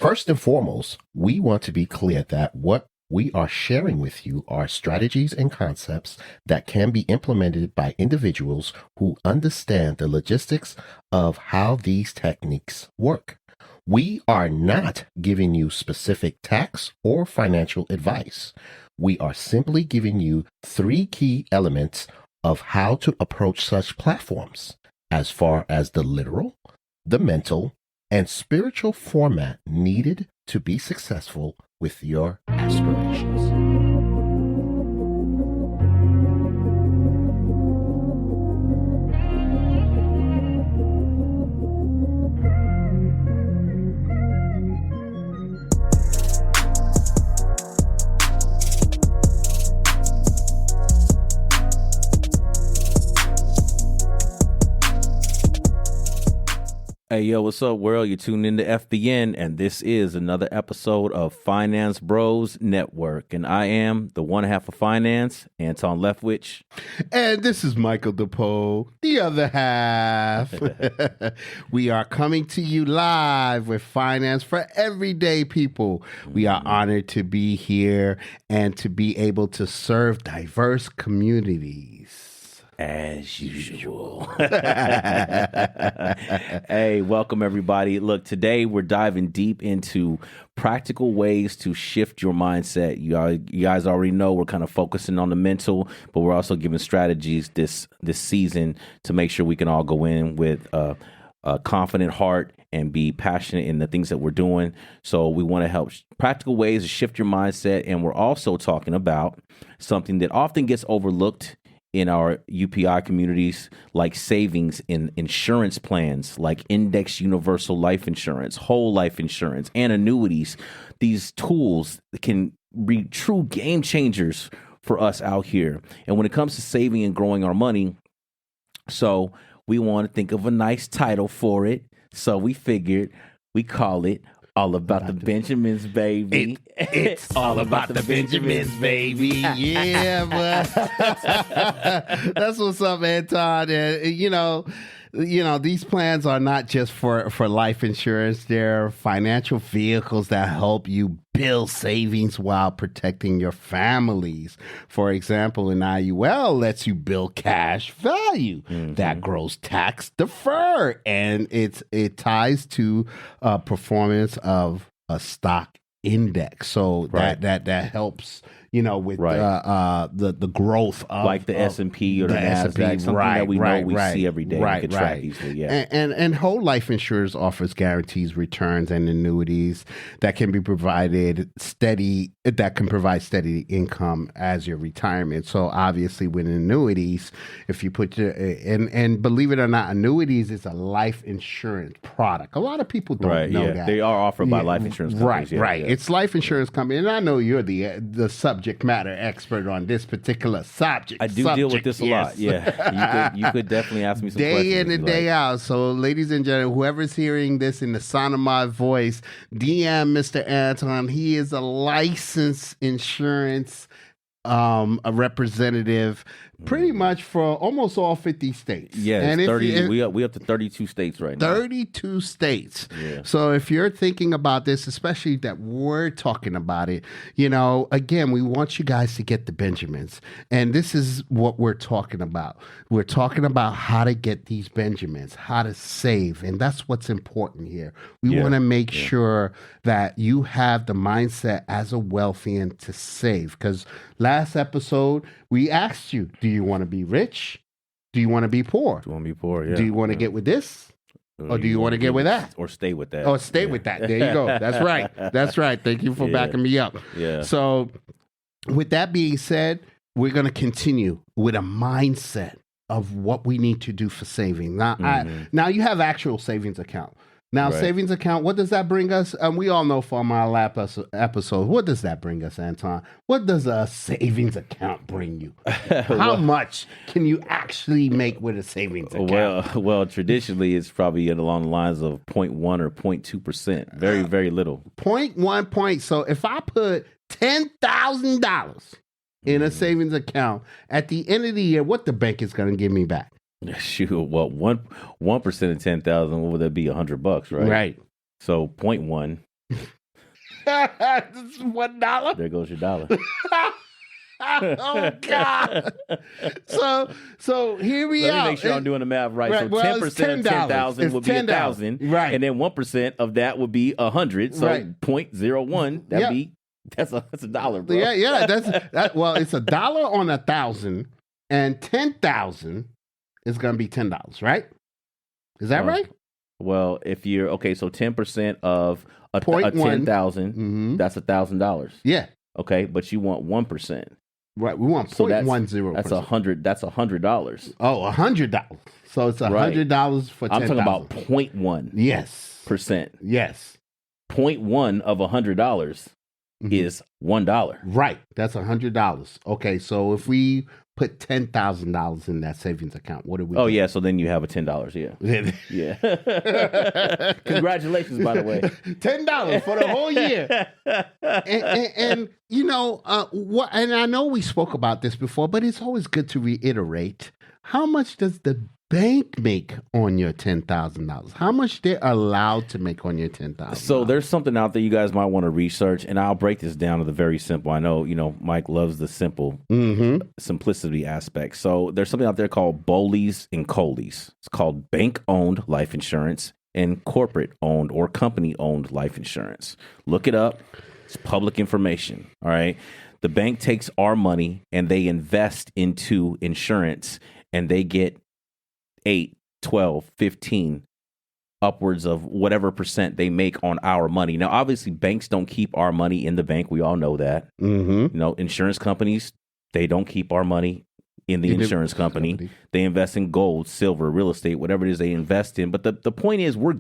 First and foremost, we want to be clear that what we are sharing with you are strategies and concepts that can be implemented by individuals who understand the logistics of how these techniques work. We are not giving you specific tax or financial advice. We are simply giving you 3 key elements of how to approach such platforms as far as the literal, the mental, and spiritual format needed to be successful with your aspirations. Hey, yo, what's up, world? You're tuned into FBN, and this is another episode of Finance Bros Network. And I am the one half of finance, Anton Leftwich. And this is Michael DePoe, the other half. We are coming to you live with Finance for Everyday People. We are honored to be here and to be able to serve diverse communities. As usual. Hey, welcome everybody. Look, today we're diving deep into practical ways to shift your mindset. You guys already know we're kind of focusing on the mental, but we're also giving strategies this season to make sure we can all go in with a confident heart and be passionate in the things that we're doing. So we want to help practical ways to shift your mindset. And we're also talking about something that often gets overlooked in our UPI communities, like savings in insurance plans, like index universal life insurance, whole life insurance, and annuities. These tools can be true game changers for us out here. And when it comes to saving and growing our money, so we want to think of a nice title for it. So we figured we call it All About the Benjamins, baby. It's all about the Benjamins, baby. Yeah, but that's what's up, Anton. You know, these plans are not just for life insurance. They're financial vehicles that help you build savings while protecting your families. For example, an IUL lets you build cash value that grows tax deferred, and it ties to performance of a stock index. So that helps, with the growth of like the S&P or the NASDAQ, something that we know we see every day. We can track easily, yeah. And whole life insurance offers guarantees, returns, and annuities that can provide steady income as your retirement. So obviously with annuities, if you put and believe it or not, annuities is a life insurance product. A lot of people don't know that. They are offered by life insurance companies. Right. It's life insurance company. And I know you're the subject matter expert on this particular subject. I do deal with this a lot. Yeah. You could definitely ask me some questions. Day in and day out. So ladies and gentlemen, whoever's hearing this in the sound of my voice, DM Mr. Anton. He is a licensed insurance a representative pretty much for almost all 50 states. Yeah, and 30, we up to 32 states right now. 32 states. Yeah. So if you're thinking about this, especially that we're talking about it, again, we want you guys to get the Benjamins. And this is what we're talking about. We're talking about how to get these Benjamins, how to save. And that's what's important here. We want to make sure that you have the mindset as a wealthian to save. Because last episode, we asked you, do you want to be rich? Do you want to be poor? Do you want to be poor, yeah. Do you want to get with this? Or do you want to get with that? Or stay with that. Or stay with that. There you go. That's right. That's right. Thank you for backing me up. Yeah. So with that being said, we're going to continue with a mindset of what we need to do for saving. Now you have actual savings account. Now, savings account, what does that bring us? We all know from our last episode, what does that bring us, Anton? What does a savings account bring you? How much can you actually make with a savings account? Well, traditionally, it's probably along the lines of 0.1 or 0.2%. Very, very little. 0.1 point. So if I put $10,000 in a savings account, at the end of the year, what the bank is going to give me back? Shoot, well, 1% of 10,000, what would that be? $100, right? Right. So 0.1. This is $1. There goes your dollar. Oh God! So here we are. Let me make sure I'm doing the math right. Right, So well, 10% it's of $10. 10,000 would be $10. 1,000, Right. And then 1% of that would be 100. So Right. 0.01. That'd Yeah. be that's a dollar, bro. Yeah. Well, it's $1 on 1,000, and 10,000 is going to be $10, right? Is that right? Well, if you're okay, so 10% of a 0.1. 10,000, Mm-hmm. that's $1,000. Yeah. Okay, but you want 1%. Right. We want So that's 0.10%. That's $100. That's $100. Oh, $100. So it's $100 for 10,000. I'm talking about 0.1%. Yes. Yes. 0.1 of $100 is $1. Right. That's $100. Okay. So if we put $10,000 in that savings account, what do we? Oh do? yeah, so then you have a $10. Yeah, yeah. Congratulations, by the way. $10 for the whole year. And you know what? And I know we spoke about this before, but it's always good to reiterate. How much does the bank make on your $10,000? How much they're allowed to make on your $10,000? So there's something out there you guys might want to research, and I'll break this down to the very simple. I know, Mike loves the simplicity aspect. So there's something out there called BOLIs and COLIs. It's called bank-owned life insurance and corporate-owned or company-owned life insurance. Look it up. It's public information, all right? The bank takes our money and they invest into insurance, and they get 8, 12, 15, upwards of whatever percent they make on our money. Now, obviously, banks don't keep our money in the bank. We all know that. Insurance companies, they don't keep our money in the insurance company. They invest in gold, silver, real estate, whatever it is they invest in. But the point is, we're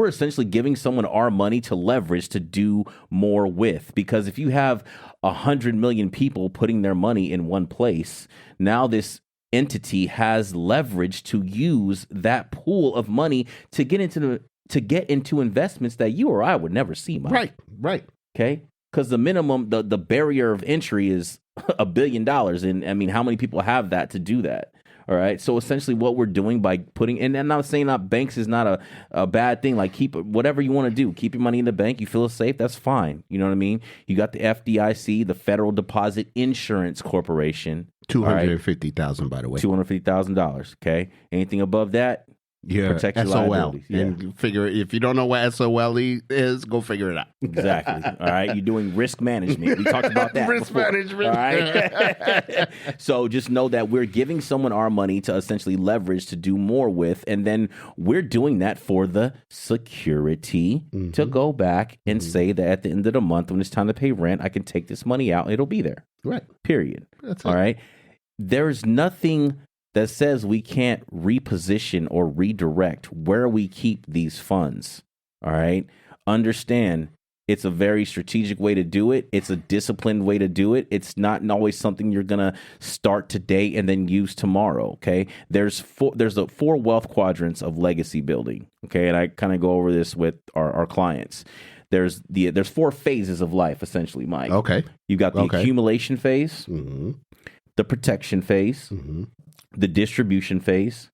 essentially giving someone our money to leverage to do more with. Because if you have 100 million people putting their money in one place, now this entity has leverage to use that pool of money to get into investments that you or I would never see, Mike. Right. Okay, because the minimum, the barrier of entry is $1 billion, and I mean, how many people have that to do that? All right, so essentially, what we're doing by putting, and I'm not saying that banks is not a bad thing. Like, keep whatever you want to do, keep your money in the bank. You feel it's safe, that's fine. You know what I mean? You got the FDIC, the Federal Deposit Insurance Corporation. $250,000, by the way. $250,000. Okay. Anything above that, protect your SOL. liabilities. Yeah. And figure, if you don't know what SOL is, go figure it out. Exactly. All right. You're doing risk management. We talked about that. Risk before. management. All right. So just know that we're giving someone our money to essentially leverage to do more with. And then we're doing that for the security to go back and say that at the end of the month, when it's time to pay rent, I can take this money out. It'll be there. Right. Period. That's All it. right. There's nothing that says we can't reposition or redirect where we keep these funds. All right. Understand, it's a very strategic way to do it. It's a disciplined way to do it. It's not always something you're going to start today and then use tomorrow. Okay. There's the 4 wealth quadrants of legacy building. Okay. And I kind of go over this with our clients. There's 4 phases of life, essentially, Mike. Okay. You got the accumulation phase, Mm-hmm. the protection phase, Mm-hmm. the distribution phase,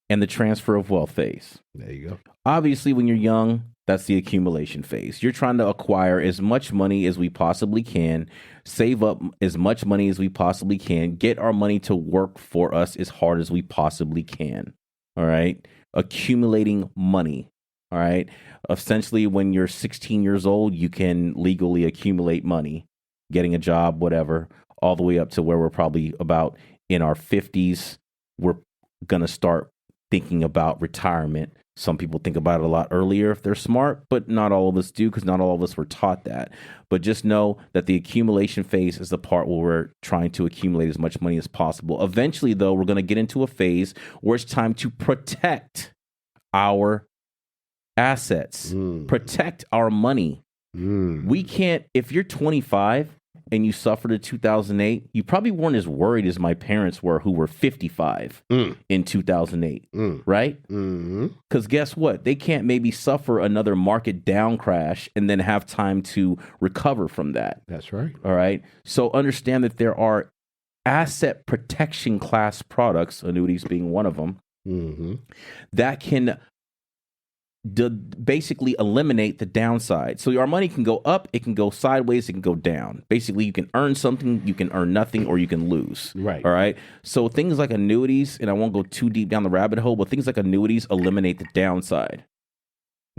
and the transfer of wealth phase. There you go. Obviously, when you're young, that's the accumulation phase. You're trying to acquire as much money as we possibly can, save up as much money as we possibly can, get our money to work for us as hard as we possibly can. All right. Accumulating money. All right. Essentially, when you're 16 years old, you can legally accumulate money, getting a job, whatever, all the way up to where we're probably about in our 50s. We're going to start thinking about retirement. Some people think about it a lot earlier if they're smart, but not all of us do, because not all of us were taught that. But just know that the accumulation phase is the part where we're trying to accumulate as much money as possible. Eventually, though, we're going to get into a phase where it's time to protect our assets, protect our money. We can't, if you're 25 and you suffered in 2008, you probably weren't as worried as my parents were, who were 55 in 2008, right? Because guess what? They can't maybe suffer another market down crash and then have time to recover from that. That's right. All right. So understand that there are asset protection class products, annuities being one of them, that can basically eliminate the downside. So our money can go up, it can go sideways, it can go down. Basically, you can earn something, you can earn nothing, or you can lose. Right. All right. So things like annuities, and I won't go too deep down the rabbit hole, but things like annuities eliminate the downside.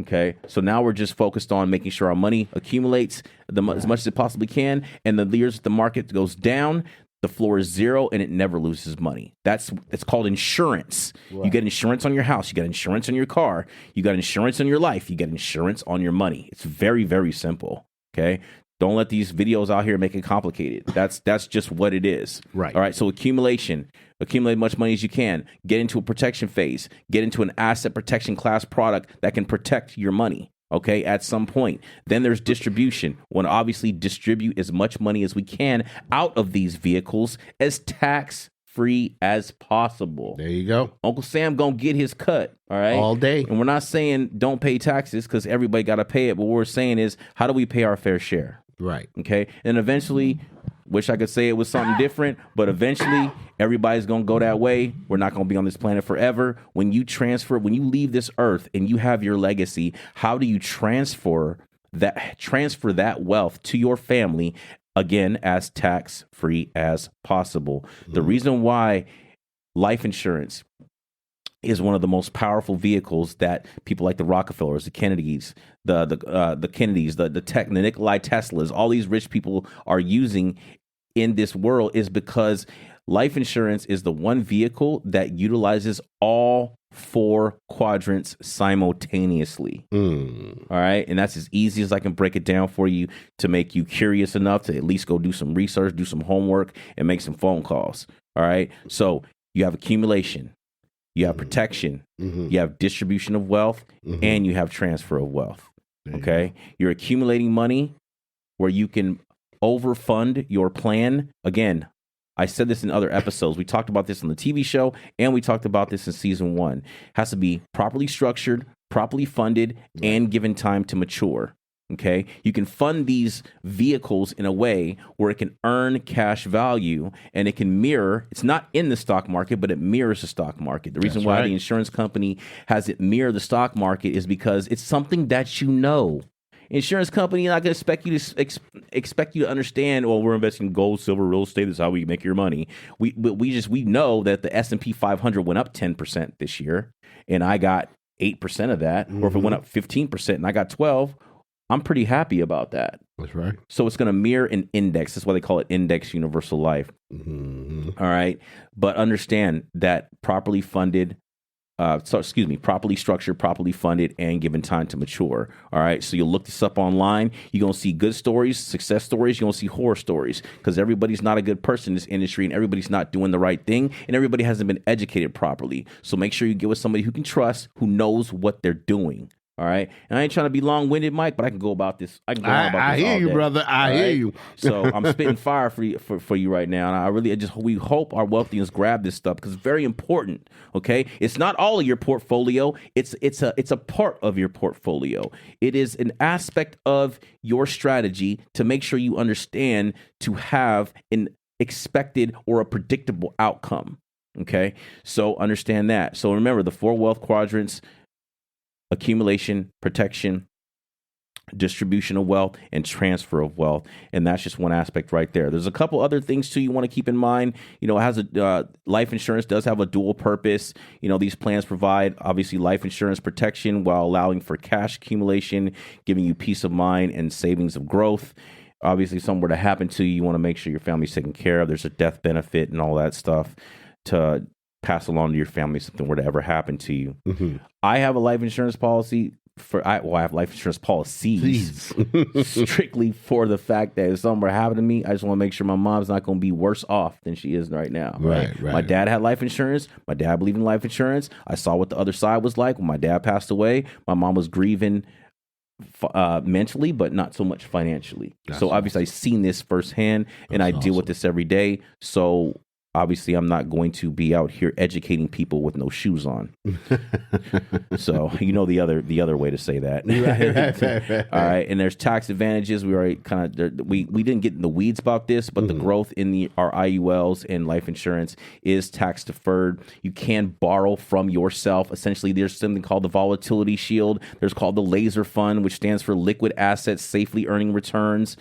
Okay. So now we're just focused on making sure our money accumulates as much as it possibly can. And the years that the market goes down, the floor is zero and it never loses money. It's called insurance. Right. You get insurance on your house. You get insurance on your car. You got insurance on your life. You get insurance on your money. It's very, very simple. Okay. Don't let these videos out here make it complicated. That's just what it is. Right. All right. So accumulation. Accumulate much money as you can. Get into a protection phase. Get into an asset protection class product that can protect your money. Okay, at some point. Then there's distribution. We want to obviously distribute as much money as we can out of these vehicles as tax-free as possible. There you go. Uncle Sam gonna get his cut, all right? All day. And we're not saying don't pay taxes because everybody got to pay it. But what we're saying is, how do we pay our fair share? Right. Okay, and eventually, wish I could say it was something different, but eventually everybody's going to go that way. We're not going to be on this planet forever. When you leave this earth and you have your legacy, how do you transfer that wealth to your family, again, as tax-free as possible? Mm-hmm. The reason why life insurance is one of the most powerful vehicles that people like the Rockefellers, the Kennedys, the Nikolai Teslas, all these rich people are using in this world is because life insurance is the one vehicle that utilizes all 4 quadrants simultaneously. All right. And that's as easy as I can break it down for you to make you curious enough to at least go do some research, do some homework, and make some phone calls. All right. So you have accumulation. You have protection, you have distribution of wealth, and you have transfer of wealth, okay? You're accumulating money where you can overfund your plan. Again, I said this in other episodes. We talked about this on the TV show, and we talked about this in season 1. It has to be properly structured, properly funded, and given time to mature. Okay, you can fund these vehicles in a way where it can earn cash value and it can mirror. It's not in the stock market, but it mirrors the stock market. The reason why the insurance company has it mirror the stock market is because it's something that you know. Insurance company not going to expect you to understand. Well, we're investing in gold, silver, real estate. This is how we make your money. We know that the S&P 500 went up 10% this year, and I got 8% of that. Or if it went up 15% and I got 12%. I'm pretty happy about that. That's right. So it's going to mirror an index. That's why they call it index universal life. All right. But understand that properly structured, properly funded, and given time to mature. All right. So you'll look this up online. You're going to see good stories, success stories. You're going to see horror stories because everybody's not a good person in this industry and everybody's not doing the right thing and everybody hasn't been educated properly. So make sure you get with somebody who can trust, who knows what they're doing. All right. And I ain't trying to be long-winded, Mike, but I can go about this. I hear you, brother. I hear you. So I'm spitting fire for you right now. And we hope our wealthians grab this stuff because it's very important. Okay. It's not all of your portfolio. It's a part of your portfolio. It is an aspect of your strategy to make sure you understand to have an expected or a predictable outcome. Okay. So understand that. So remember the 4 wealth quadrants: accumulation, protection, distribution of wealth, and transfer of wealth. And that's just one aspect right there. There's a couple other things too you want to keep in mind. You know, it has life insurance does have a dual purpose. You know, these plans provide obviously life insurance protection while allowing for cash accumulation, giving you peace of mind and savings of growth. Obviously, something were to happen to you, you want to make sure your family's taken care of. There's a death benefit and all that stuff to pass along to your family if something were to ever happen to you. I have a life insurance policy I have life insurance policies strictly for the fact that if something were to happen to me, I just want to make sure my mom's not going to be worse off than she is right now. Right. My dad had life insurance. My dad believed in life insurance. I saw what the other side was like when my dad passed away. My mom was grieving mentally, but not so much financially. That's so obviously I've seen this firsthand and I deal with this every day. So obviously I'm not going to be out here educating people with no shoes on. So the other way to say that. Right. All right, and there's tax advantages. We already we didn't get in the weeds about this, but the growth in our IULs and life insurance is tax deferred. You can borrow from yourself. Essentially, there's something called the volatility shield. There's called the laser fund, which stands for liquid assets safely earning returns.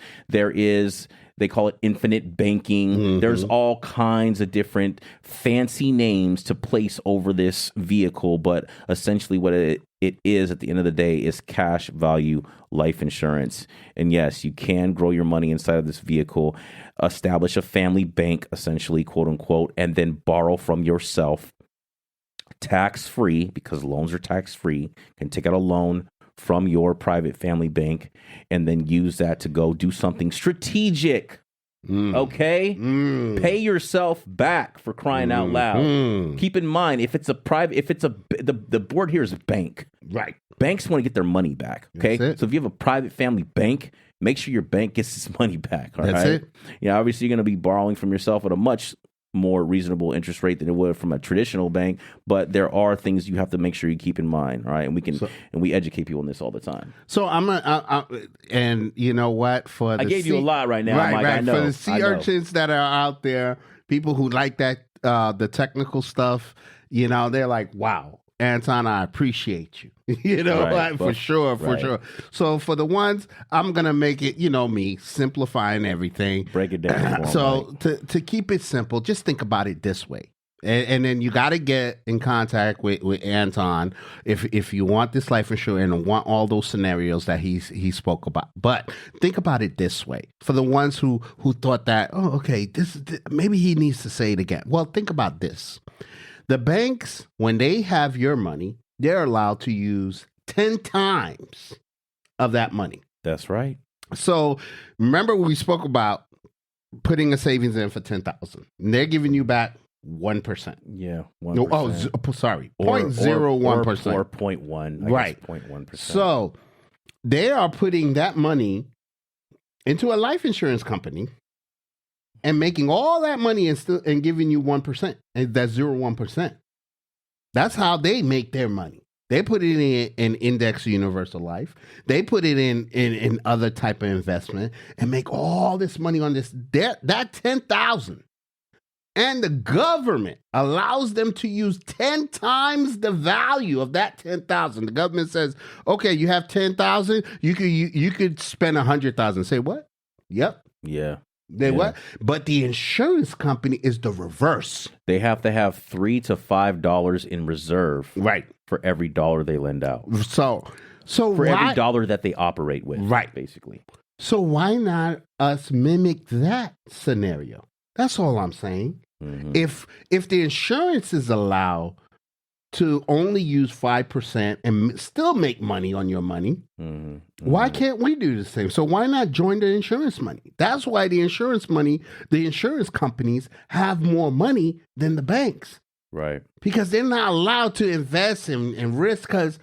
They call it infinite banking. There's all kinds of different fancy names to place over this vehicle, but essentially what it is at the end of the day is cash value life insurance. And yes, you can grow your money inside of this vehicle, establish a family bank, essentially, quote unquote, and then borrow from yourself tax-free, because loans are tax-free. You can take out a loan from your private family bank and then use that to go do something strategic. Okay? Pay yourself back, for crying out loud. Keep in mind, the board here is a bank. Right. Banks want to get their money back. Okay? So if you have a private family bank, make sure your bank gets its money back. All That's right? it. Yeah, obviously you're going to be borrowing from yourself at a much more reasonable interest rate than it would from a traditional bank, but there are things you have to make sure you keep in mind, right? And we educate people on this all the time. So and you know what? I gave you a lot right now, Mike. I know. For the sea urchins that are out there, people who like that the technical stuff, they're like, wow, Anton, I appreciate you. For sure. So for the ones, I'm gonna make it, me simplifying everything. Break it down. So to keep it simple, just think about it this way. And then you got to get in contact with Anton if you want this life insurance and want all those scenarios that he spoke about. But think about it this way: for the ones who thought that, maybe he needs to say it again. Well, think about this: the banks, when they have your money, they're allowed to use 10 times of that money. That's right. So remember we spoke about putting a savings in for $10,000. They're giving you back 1%. Yeah, 1%. Sorry, 0.01%. Or 0.1. Right. 0.1%. So they are putting that money into a life insurance company and making all that money and giving you 1%. And that's 0.1%. That's how they make their money. They put it in index universal life. They put it in other type of investment and make all this money on this. That 10,000. And the government allows them to use 10 times the value of that 10,000. The government says, okay, you have 10,000, you could spend 100,000. Say what? Yep. Yeah. What? But the insurance company is the reverse. They have to have $3 to $5 in reserve, right, for every dollar they lend out. So for every dollar that they operate with, right, basically. So why not us mimic that scenario? That's all I'm saying. Mm-hmm. If the insurance is allowed to only use 5% and still make money on your money, why can't we do the same? So why not join the insurance money? That's why the insurance companies have more money than the banks. Right. Because they're not allowed to invest in risk, because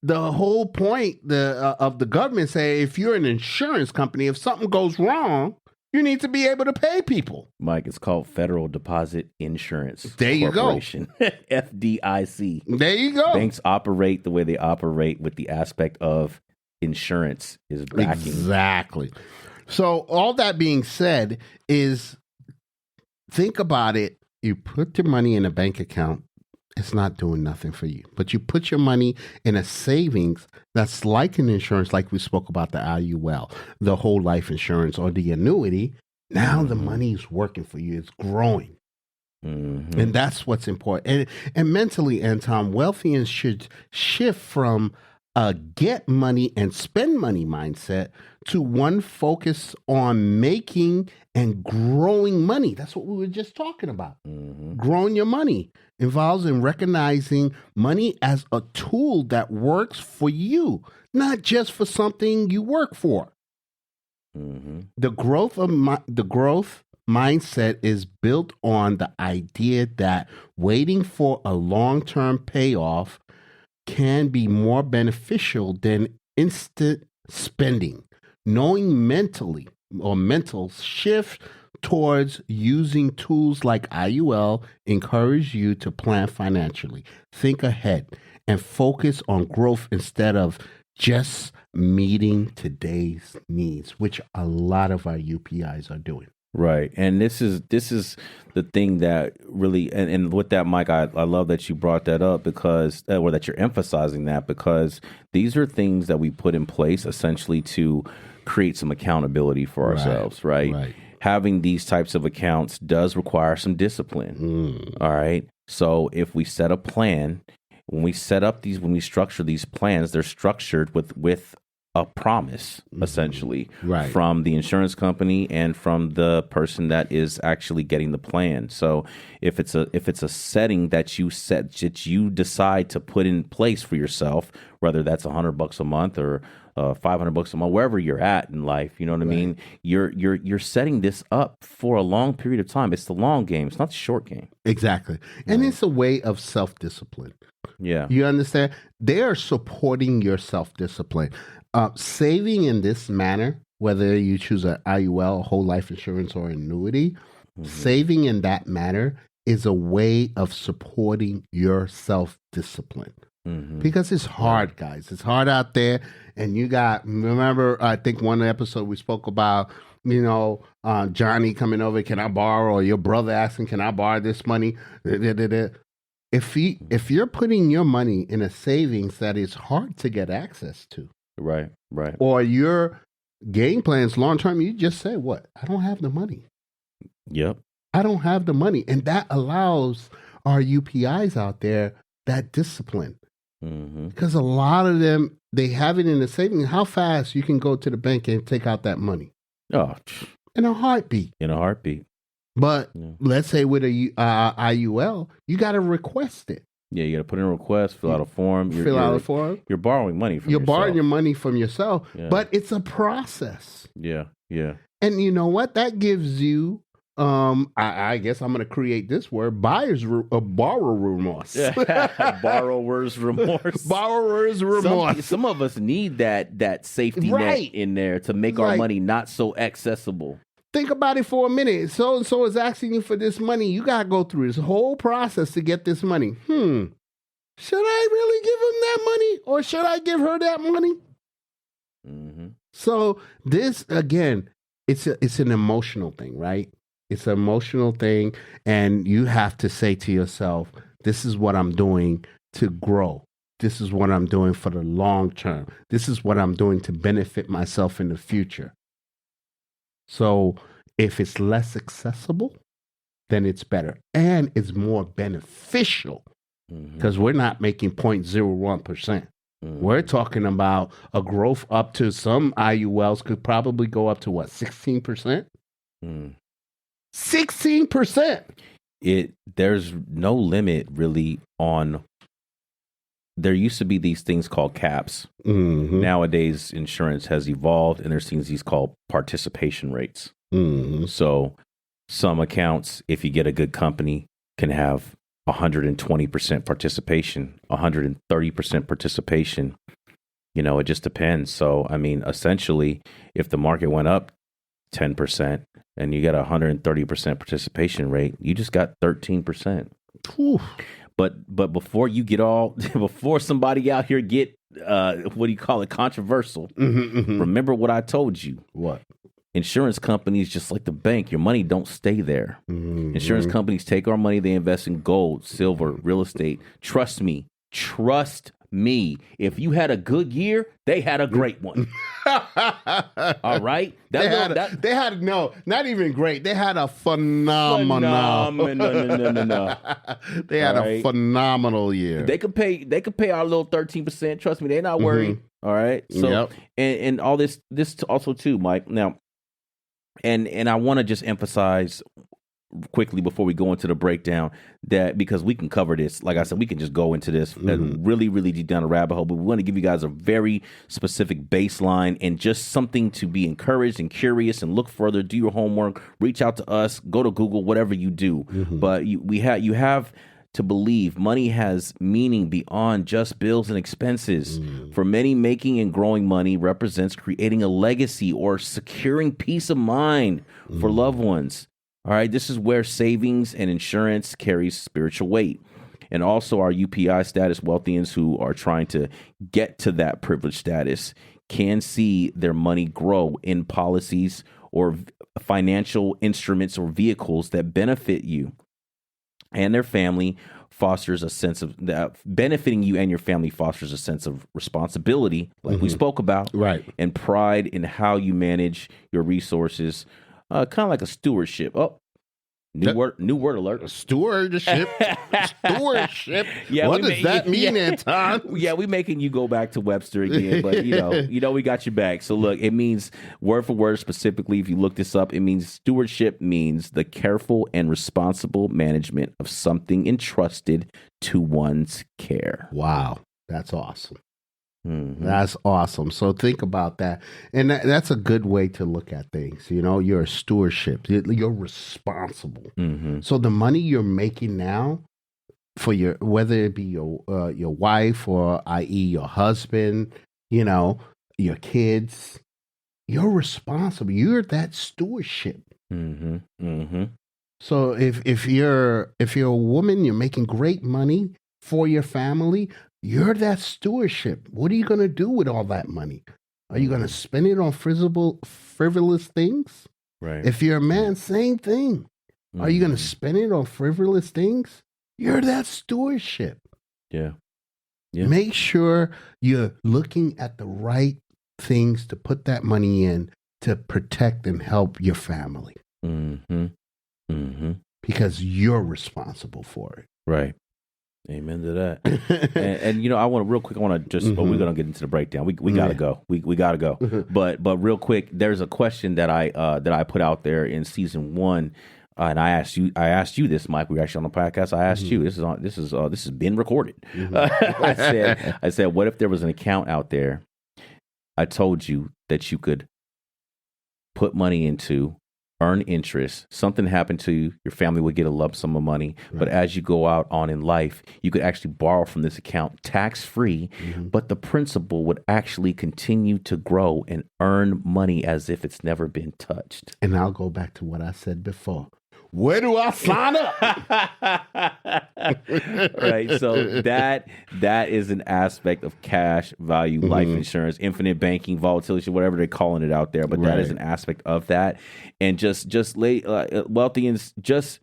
the whole point of the government say, if you're an insurance company, if something goes wrong, you need to be able to pay people. Mike, it's called Federal Deposit Insurance There you Corporation. Go. FDIC. There you go. Banks operate the way they operate with the aspect of insurance is backing. Exactly. So all that being said is, think about it. You put your money in a bank account. It's not doing nothing for you. But you put your money in a savings that's like an insurance, like we spoke about the IUL, the whole life insurance or the annuity. Now the money's working for you. It's growing. Mm-hmm. And that's what's important. And mentally, Anton, wealthians should shift from a get money and spend money mindset to one focus on making and growing money. That's what we were just talking about. Mm-hmm. Growing your money involves in recognizing money as a tool that works for you, not just for something you work for. Mm-hmm. The growth mindset is built on the idea that waiting for a long-term payoff can be more beneficial than instant spending. Knowing mental shift towards using tools like IUL encourage you to plan financially, think ahead, and focus on growth instead of just meeting today's needs, which a lot of our UPIs are doing. Right. And this is the thing that really, and with that, Mike, I love that you brought that up because, or that you're emphasizing that, because these are things that we put in place essentially to create some accountability for ourselves, right? Having these types of accounts does require some discipline. All right. So if we set a plan, when we structure these plans, they're structured with a promise, essentially, from the insurance company and from the person that is actually getting the plan. So if it's a setting that you decide to put in place for yourself, whether that's $100 a month or $500 a month, wherever you're at in life, you know what I mean? You're setting this up for a long period of time. It's the long game. It's not the short game. Exactly. And it's a way of self-discipline. Yeah. You understand? They are supporting your self-discipline. Saving in this manner, whether you choose an IUL, whole life insurance, or annuity, saving in that manner is a way of supporting your self-discipline. Because it's hard, guys. It's hard out there. And remember, I think one episode we spoke about, Johnny coming over, can I borrow? Or your brother asking, can I borrow this money? If you're putting your money in a savings that is hard to get access to, right, or your game plans long term, you just say, "What? I don't have the money." Yep, I don't have the money, and that allows our UPIs out there that discipline, because a lot of them they have it in the savings. How fast you can go to the bank and take out that money? Oh, in a heartbeat. But let's say with a IUL, you got to request it. Yeah, you got to put in a request, fill out a form. You're borrowing money from yourself. You're borrowing your money from yourself, but it's a process. Yeah. And you know what? That gives you, I guess I'm going to create this word, borrower remorse. Borrower's remorse. Borrower's remorse. Some of us need that safety net in there to make our money not so accessible. Think about it for a minute. So-and-so is asking you for this money. You got to go through this whole process to get this money. Should I really give him that money or should I give her that money? So this, again, it's an emotional thing, right? It's an emotional thing. And you have to say to yourself, this is what I'm doing to grow. This is what I'm doing for the long term. This is what I'm doing to benefit myself in the future. So if it's less accessible, then it's better. And it's more beneficial because we're not making 0.01%. We're talking about a growth up to some IULs could probably go up to what, 16%? 16%. There's no limit really on. There used to be these things called caps. Nowadays, insurance has evolved, and there's things called participation rates. So some accounts, if you get a good company, can have 120% participation, 130% participation. It just depends. So, I mean, essentially, if the market went up 10% and you get a 130% participation rate, you just got 13%. Whew. But before you get before somebody out here get, what do you call it, controversial, remember what I told you. What? Insurance companies, just like the bank, your money don't stay there. Insurance companies take our money, they invest in gold, silver, real estate. Trust me. me, if you had a good year, they had a great one. All right? They had not even great. They had a phenomenal. They had a phenomenal year. They could pay our little 13%. Trust me, they're not worried. All right. So and all this also too, Mike. Now, and I want to just emphasize quickly before we go into the breakdown that, because we can cover this, like I said, we can just go into this really, really deep down a rabbit hole, but we want to give you guys a very specific baseline and just something to be encouraged and curious and look further, do your homework, reach out to us, go to Google, whatever you do. But you have to believe money has meaning beyond just bills and expenses. For many, making and growing money represents creating a legacy or securing peace of mind for loved ones. All right, this is where savings and insurance carries spiritual weight. And also our UPI status wealthians who are trying to get to that privileged status can see their money grow in policies or financial instruments or vehicles that benefit you and their family. Fosters a sense of that benefiting you and your family fosters a sense of responsibility, like we spoke about, Right. and pride in how you manage your resources, kind of like a stewardship. Oh, new word alert. Stewardship. Stewardship. Yeah, what we does that mean, Anton? Yeah, we making you go back to Webster again, but you know we got your back. So look, it means word for word specifically. If you look this up, it means stewardship means the careful and responsible management of something entrusted to one's care. Wow, that's awesome. Mhm. That's awesome. So think about that. And that's a good way to look at things. You know, you're a stewardship. You're responsible. Mhm. So the money you're making now for your, whether it be your wife or i.e. your husband, you know, your kids, you're responsible. You're that stewardship. Mhm. Mhm. So if you're a woman, you're making great money for your family, you're that stewardship. What are you going to do with all that money? Are you going to spend it on frivolous things? Right. If you're a man, same thing. Are you going to spend it on frivolous things? You're that stewardship. Yeah. Yeah. Make sure you're looking at the right things to put that money in to protect and help your family Mhm. Mhm. because you're responsible for it. Right. Amen to that. and you know, I want to just, but we're gonna get into the breakdown. We gotta go. We gotta go. But real quick, there's a question that I put out there in season 1, and I asked you this, Mike. We were actually on the podcast. I asked you. This is been recorded. I said, what if there was an account out there? I told you that you could put money into, earn interest, something happened to you, your family would get a lump sum of money. Right. But as you go out on in life, you could actually borrow from this account tax-free, but the principal would actually continue to grow and earn money as if it's never been touched. And I'll go back to what I said before. Where do I sign up? Right. So that is an aspect of cash value, life insurance, infinite banking, volatility, whatever they're calling it out there. But that is an aspect of that. And just wealthians, just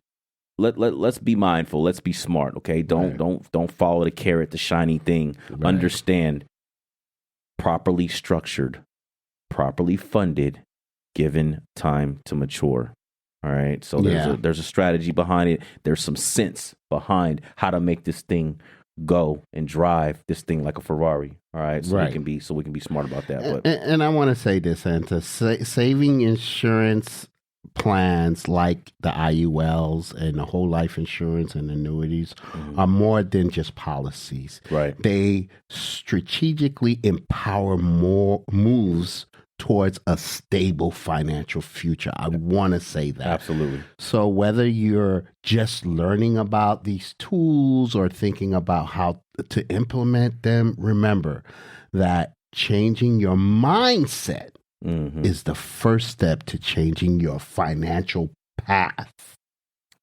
let's be mindful. Let's be smart. Okay. Don't follow the carrot, the shiny thing. Right. Understand, properly structured, properly funded, given time to mature. All right. So there's a strategy behind it. There's some sense behind how to make this thing go and drive this thing like a Ferrari. All right. So we can be smart about that. But and I want to say this, Anta, saving insurance plans like the IULs and the whole life insurance and annuities are more than just policies. Right. They strategically empower more moves towards a stable financial future. I want to say that. Absolutely. So whether you're just learning about these tools or thinking about how to implement them, remember that changing your mindset is the first step to changing your financial path.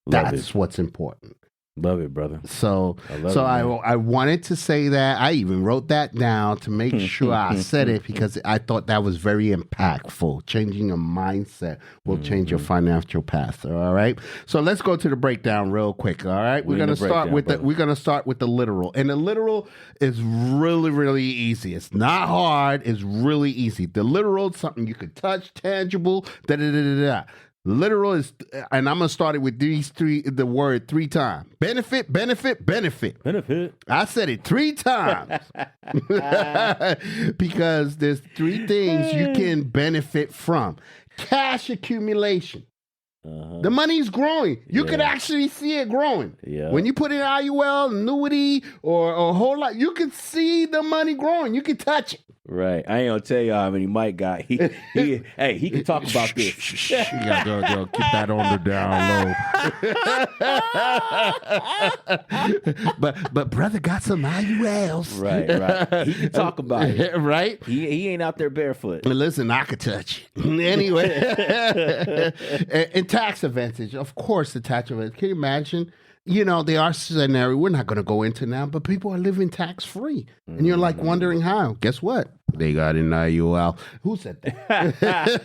That's what's important. Love it, brother. So I wanted to say that. I even wrote that down to make sure I said it because I thought that was very impactful. Changing your mindset will change your financial path. All right. So let's go to the breakdown real quick. All right. We're gonna start with the literal, and the literal is really, really easy. It's not hard. It's really easy. The literal is something you could touch, tangible. Literal is, and I'm gonna start it with the word 3 times. Benefit, benefit, benefit. Benefit. I said it 3 times because there's 3 things you can benefit from. Cash accumulation. The money's growing. You could actually see it growing. Yeah. When you put in IUL, annuity, or a whole lot, you can see the money growing. You can touch it. Right. I ain't gonna tell y'all how many Mike got. He can talk about this. You gotta keep that on the down low. but brother got some IULs. Right. He can talk about it. Right? He ain't out there barefoot. Listen, I could touch it. Anyway. And tax advantage. Of course, the tax advantage. Can you imagine? There are scenarios we're not going to go into now, but people are living tax-free. And you're like wondering how. Guess what? They got an IUL. Who said that?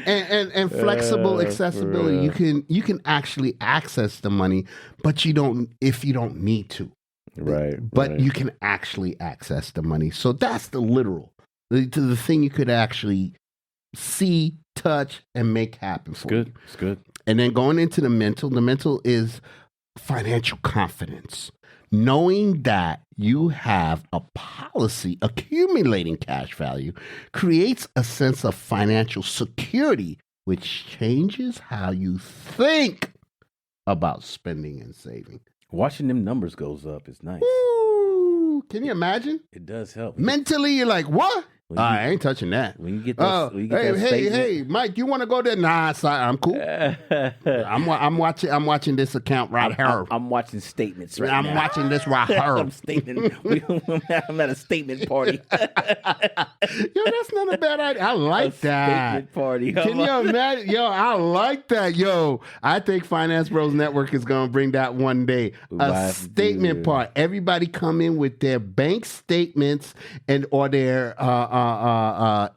and flexible accessibility. You can actually access the money, but you don't if you don't need to. Right. But you can actually access the money. So that's the literal. The thing you could actually see, touch, and make happen for you. It's good. And then going into the mental is financial confidence. Knowing that you have a policy accumulating cash value creates a sense of financial security, which changes how you think about spending and saving. Watching them numbers goes up is nice. Ooh, can you imagine? It does help. Mentally, you're like, what? I ain't touching that. When you get that, hey, Mike, you want to go there? Nah, sorry, I'm cool. I'm watching this account right here. I'm watching statements right now. I'm watching this right here. I'm at a statement party. Yo, that's not a bad idea. I like that. Statement party. Can you imagine? Yo, I like that. Yo, I think Finance Bros Network is going to bring that one day. A statement part. Everybody come in with their bank statements or their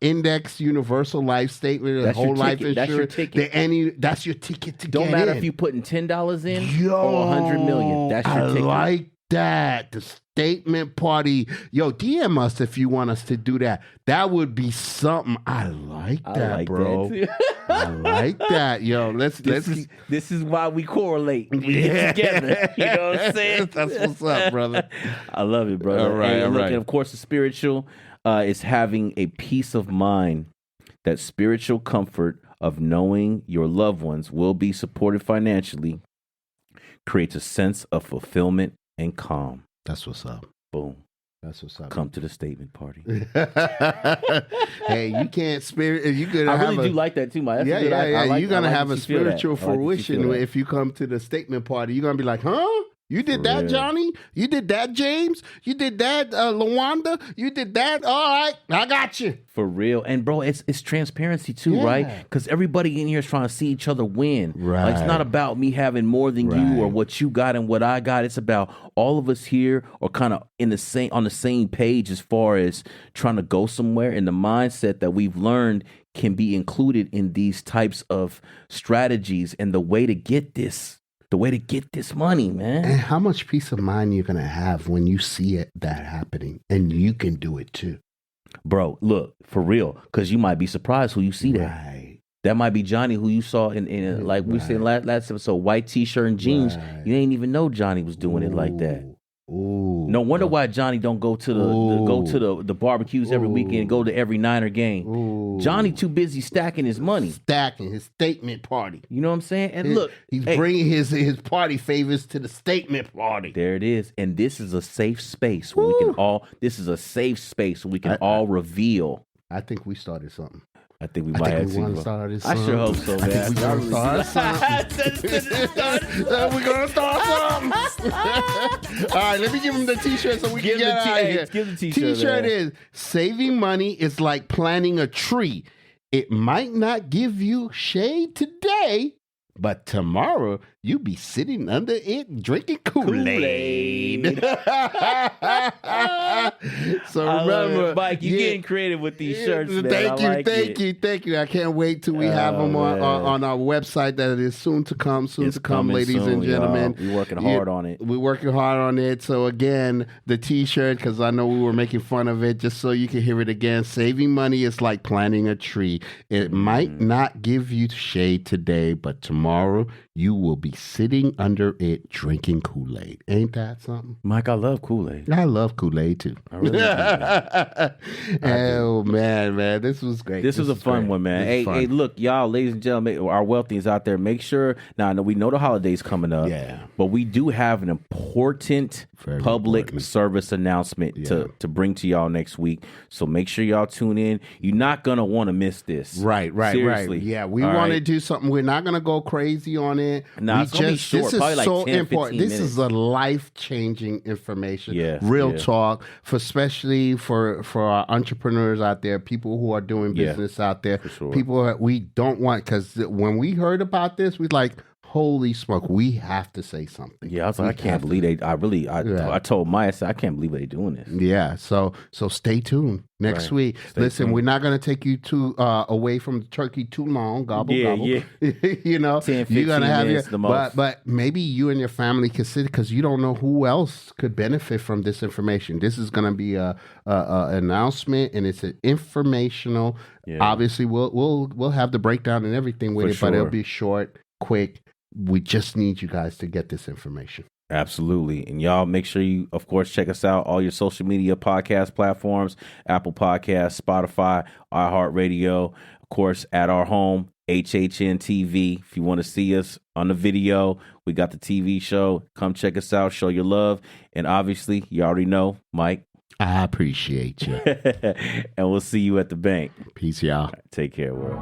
index universal life statement, that's whole life insurance. That's your ticket. That's your ticket to get in. Don't matter if you putting $10 in or $100 million. That's your ticket. I like that. The statement party. Yo, DM us if you want us to do that. That would be something. I like that, bro. I like that. Yo, this is why we correlate. We get together. You know what I'm saying? That's what's up, brother. I love it, brother. All right. And of course, the spiritual is having a peace of mind, that spiritual comfort of knowing your loved ones will be supported financially creates a sense of fulfillment and calm. That's what's up. Boom. That's what's up. Come to the statement party. Hey, you can't spirit. You could. I really do like that too, Mike. Yeah. You're gonna have a spiritual fruition if you come to the statement party. You're gonna be like, huh? You did that, Johnny? You did that, James? You did that, Lawanda? You did that? All right, I got you. For real. And, bro, it's transparency, too, right? Because everybody in here is trying to see each other win. Right. Like, it's not about me having more than you or what you got and what I got. It's about all of us here are kind of on the same page as far as trying to go somewhere. And the mindset that we've learned can be included in these types of strategies and the way to get this. The way to get this money, man. And how much peace of mind you're going to have when you see that happening and you can do it too. Bro, look, for real, because you might be surprised who you see that. Right. That might be Johnny who you saw in like we said last episode, white t-shirt and jeans. Right. You ain't even know Johnny was doing it like that. Ooh. No wonder why Johnny don't go to the barbecues every weekend, go to every Niner game. Ooh. Johnny too busy stacking his money. Stacking his statement party. You know what I'm saying? And look, he's bringing his party favors to the statement party. There it is. And this is a safe space where we can all reveal. I think we started something. I think we might have to. I sure hope so, man. I think we're going to start something. We're going to start something. All right, let me give him the t-shirt so we can get out of here. Give the t-shirt. T-shirt is, saving money is like planting a tree. It might not give you shade today, but tomorrow you be sitting under it drinking Kool-Aid. So remember, Mike, you getting creative with these shirts, man. Thank you. I can't wait till we have them on our website that is soon to come, ladies and gentlemen. We're working hard on it. We're working hard on it. So again, the t-shirt, because I know we were making fun of it, just so you can hear it again. Saving money is like planting a tree. It might not give you shade today, but tomorrow you will be be sitting under it drinking Kool-Aid. Ain't that something? Mike, I love Kool-Aid. I love Kool-Aid too. I really do, man. Oh man, this was great. This was a fun one, man. Hey, look, y'all, ladies and gentlemen, our wealthies out there, make sure, now I know we know the holidays coming up, but we do have an important public service announcement to bring to y'all next week. So make sure y'all tune in. You're not going to want to miss this. Right. Seriously. Yeah, we want to do something. We're not going to go crazy on it. No, it's going to be short, this is probably like so 10, important. 15 This is a life-changing information. Real talk, especially for our entrepreneurs out there, people who are doing business out there, people that we don't want, because when we heard about this, we like, holy smoke, we have to say something. Yeah, I was like, I can't believe they. I told Maya, I said, I can't believe they doing this. Yeah, so stay tuned next week. Listen, we're not going to take you away from the turkey too long. Gobble. You know, 10, you're going to have minutes the most. But maybe you and your family can sit, because you don't know who else could benefit from this information. This is going to be a announcement, and it's an informational. Yeah. Obviously, we'll have the breakdown and everything with but it'll be short, quick. We just need you guys to get this information. Absolutely. And y'all make sure you, of course, check us out, all your social media podcast platforms, Apple Podcasts, Spotify, iHeartRadio, of course, at our home, HHN TV. If you want to see us on the video, we got the TV show. Come check us out, show your love. And obviously, you already know, Mike. I appreciate you. And we'll see you at the bank. Peace, y'all. Take care, world.